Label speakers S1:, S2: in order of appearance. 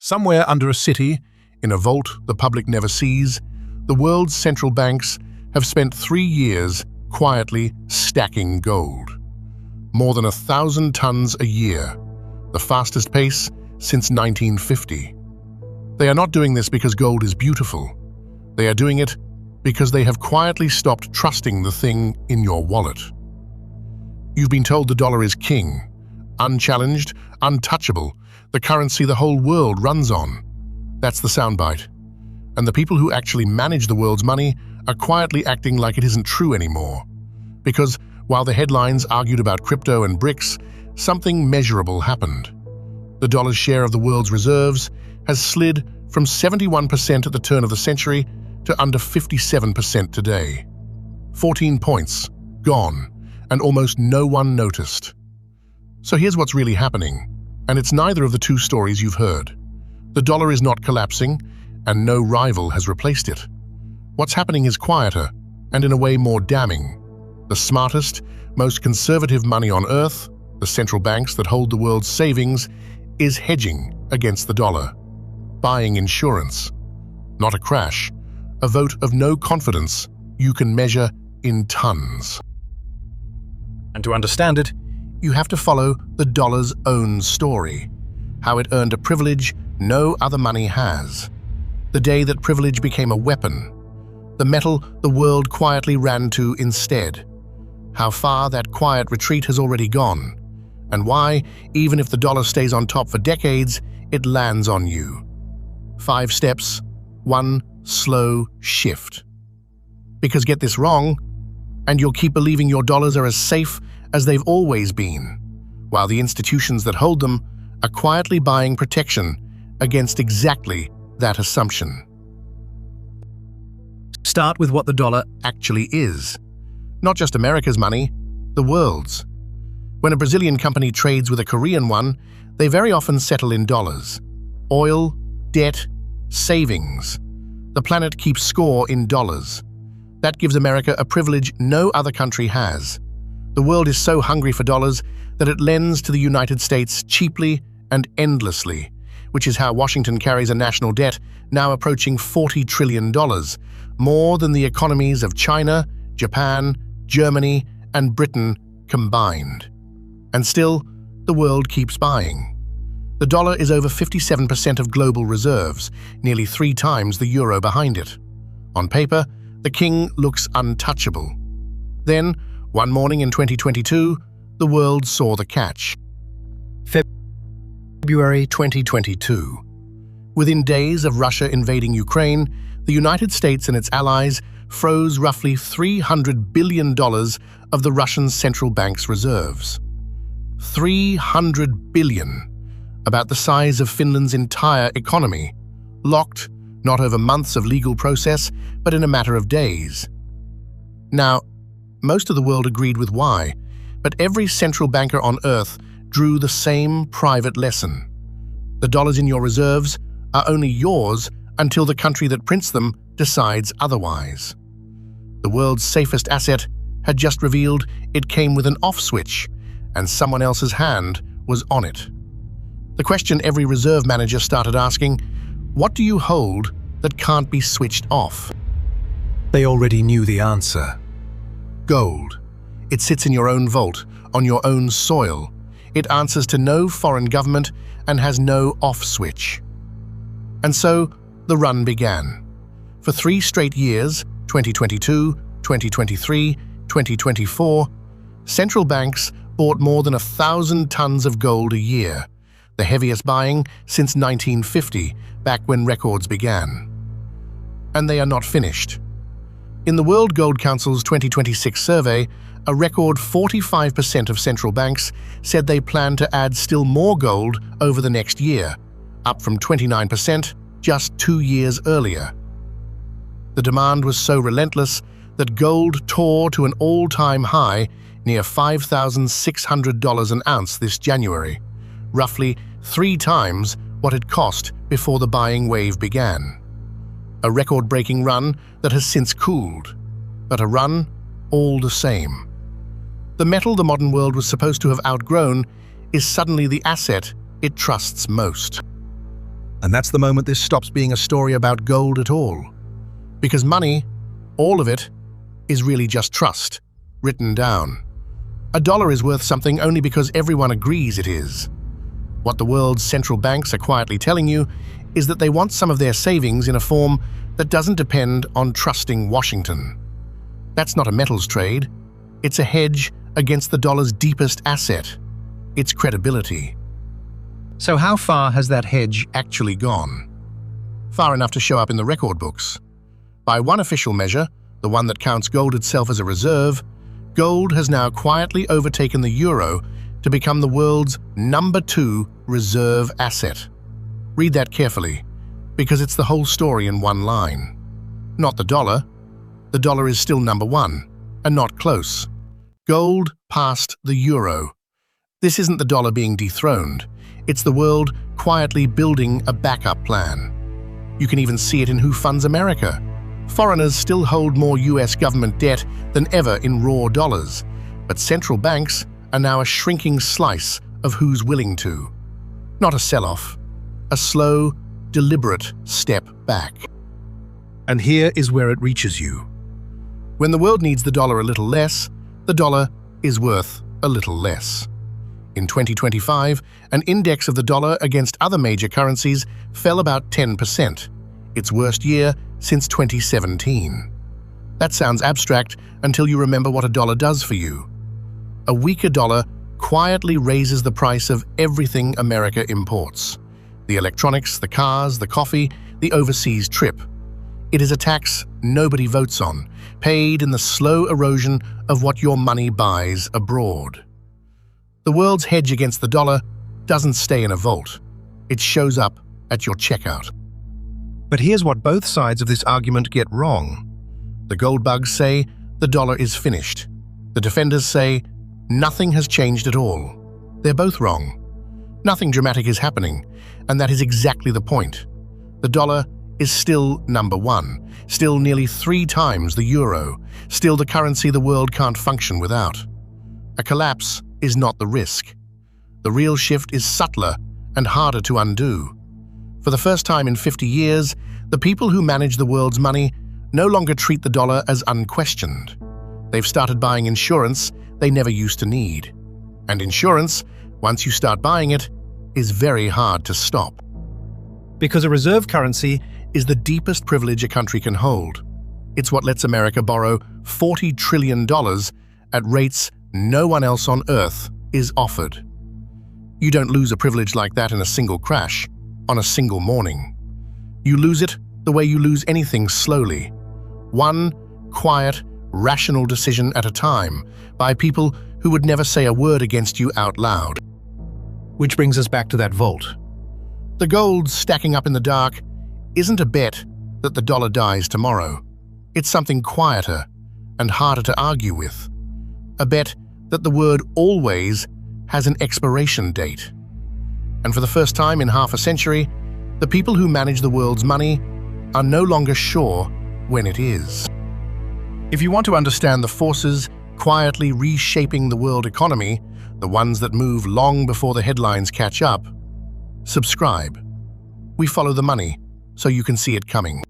S1: Somewhere under a city, in a vault the public never sees, the world's central banks have spent 3 years quietly stacking gold. More than 1,000 tons a year, the fastest pace since 1950. They are not doing this because gold is beautiful. They are doing it because they have quietly stopped trusting the thing in your wallet. You've been told the dollar is king, unchallenged, untouchable, the currency the whole world runs on. That's the soundbite. And the people who actually manage the world's money are quietly acting like it isn't true anymore. Because while the headlines argued about crypto and BRICS, something measurable happened. The dollar's share of the world's reserves has slid from 71% at the turn of the century to under 57% today. 14 points, gone, and almost no one noticed. So here's what's really happening, and it's neither of the two stories you've heard. The dollar is not collapsing, and no rival has replaced it. What's happening is quieter, and in a way more damning. The smartest, most conservative money on earth, the central banks that hold the world's savings, is hedging against the dollar, buying insurance. Not a crash, a vote of no confidence you can measure in tons. And to understand it, you have to follow the dollar's own story, how it earned a privilege no other money has. The day that privilege became a weapon, the metal the world quietly ran to instead. How far that quiet retreat has already gone, and why, even if the dollar stays on top for decades, it lands on you. 5 steps, 1 slow shift. Because get this wrong, and you'll keep believing your dollars are as safe as they've always been, while the institutions that hold them are quietly buying protection against exactly that assumption. Start with what the dollar actually is. Not just America's money, the world's. When a Brazilian company trades with a Korean one, they very often settle in dollars. Oil, debt, savings. The planet keeps score in dollars. That gives America a privilege no other country has. The world is so hungry for dollars that it lends to the United States cheaply and endlessly, which is how Washington carries a national debt now approaching $40 trillion, more than the economies of China, Japan, Germany, and Britain combined. And still, the world keeps buying. The dollar is over 57% of global reserves, nearly 3 times the euro behind it. On paper, the king looks untouchable. Then, one morning in 2022, the world saw the catch. February 2022. Within days of Russia invading Ukraine, the United States and its allies froze roughly $300 billion of the Russian central bank's reserves. $300 billion, about the size of Finland's entire economy, locked not over months of legal process, but in a matter of days. Now, most of the world agreed with why, but every central banker on Earth drew the same private lesson. The dollars in your reserves are only yours until the country that prints them decides otherwise. The world's safest asset had just revealed it came with an off switch, and someone else's hand was on it. The question every reserve manager started asking, what do you hold that can't be switched off?
S2: They already knew the answer.
S1: Gold. It sits in your own vault, on your own soil. It answers to no foreign government and has no off switch. And so, the run began. For 3 straight years, 2022, 2023, 2024, central banks bought more than 1,000 tons of gold a year, the heaviest buying since 1950, back when records began. And they are not finished. In the World Gold Council's 2026 survey, a record 45% of central banks said they plan to add still more gold over the next year, up from 29% just 2 years earlier. The demand was so relentless that gold tore to an all-time high near $5,600 an ounce this January, roughly 3 times what it cost before the buying wave began. A record-breaking run that has since cooled, but a run all the same. The metal the modern world was supposed to have outgrown is suddenly the asset it trusts most. And that's the moment this stops being a story about gold at all. Because money, all of it, is really just trust, written down. A dollar is worth something only because everyone agrees it is. What the world's central banks are quietly telling you is that they want some of their savings in a form that doesn't depend on trusting Washington. That's not a metals trade. It's a hedge against the dollar's deepest asset, its credibility.
S2: So how far has that hedge
S1: Actually gone? Far enough to show up in the record books. By one official measure, the one that counts gold itself as a reserve, gold has now quietly overtaken the euro to become the world's #2 reserve asset. Read that carefully, because it's the whole story in one line. Not the dollar. The dollar is still #1, and not close. Gold passed the euro. This isn't the dollar being dethroned. It's the world quietly building a backup plan. You can even see it in who funds America. Foreigners still hold more US government debt than ever in raw dollars, but central banks are now a shrinking slice of who's willing to. Not a sell-off, a slow, deliberate step back.
S2: And here is where it reaches you.
S1: When the world needs the dollar a little less, the dollar is worth a little less. In 2025, an index of the dollar against other major currencies fell about 10%, its worst year since 2017. That sounds abstract until you remember what a dollar does for you. A weaker dollar quietly raises the price of everything America imports. The electronics, the cars, the coffee, the overseas trip. It is a tax nobody votes on, paid in the slow erosion of what your money buys abroad. The world's hedge against the dollar doesn't stay in a vault. It shows up at your checkout.
S2: But here's what both sides of this argument get wrong.
S1: The gold bugs say the dollar is finished. The defenders say nothing has changed at all. They're both wrong. Nothing dramatic is happening, and that is exactly the point. The dollar is still #1, still nearly 3 times the euro, still the currency the world can't function without. A collapse is not the risk. The real shift is subtler and harder to undo. For the first time in 50 years, the people who manage the world's money no longer treat the dollar as unquestioned. They've started buying insurance they never used to need. And insurance, once you start buying it, is very hard to stop.
S2: Because a reserve currency
S1: Is the deepest privilege a country can hold. It's what lets America borrow $40 trillion at rates no one else on Earth is offered. You don't lose a privilege like that in a single crash, on a single morning. You lose it the way you lose anything slowly. One quiet, rational decision at a time, by people who would never say a word against you out loud.
S2: which brings us back to that vault.
S1: The gold stacking up in the dark isn't a bet that the dollar dies tomorrow. It's something quieter and harder to argue with. A bet that the word always has an expiration date. And for the first time in half a century, the people who manage the world's money are no longer sure when it is. If you want to understand the forces quietly reshaping the world economy, the ones that move long before the headlines catch up, subscribe. We follow the money so you can see it coming.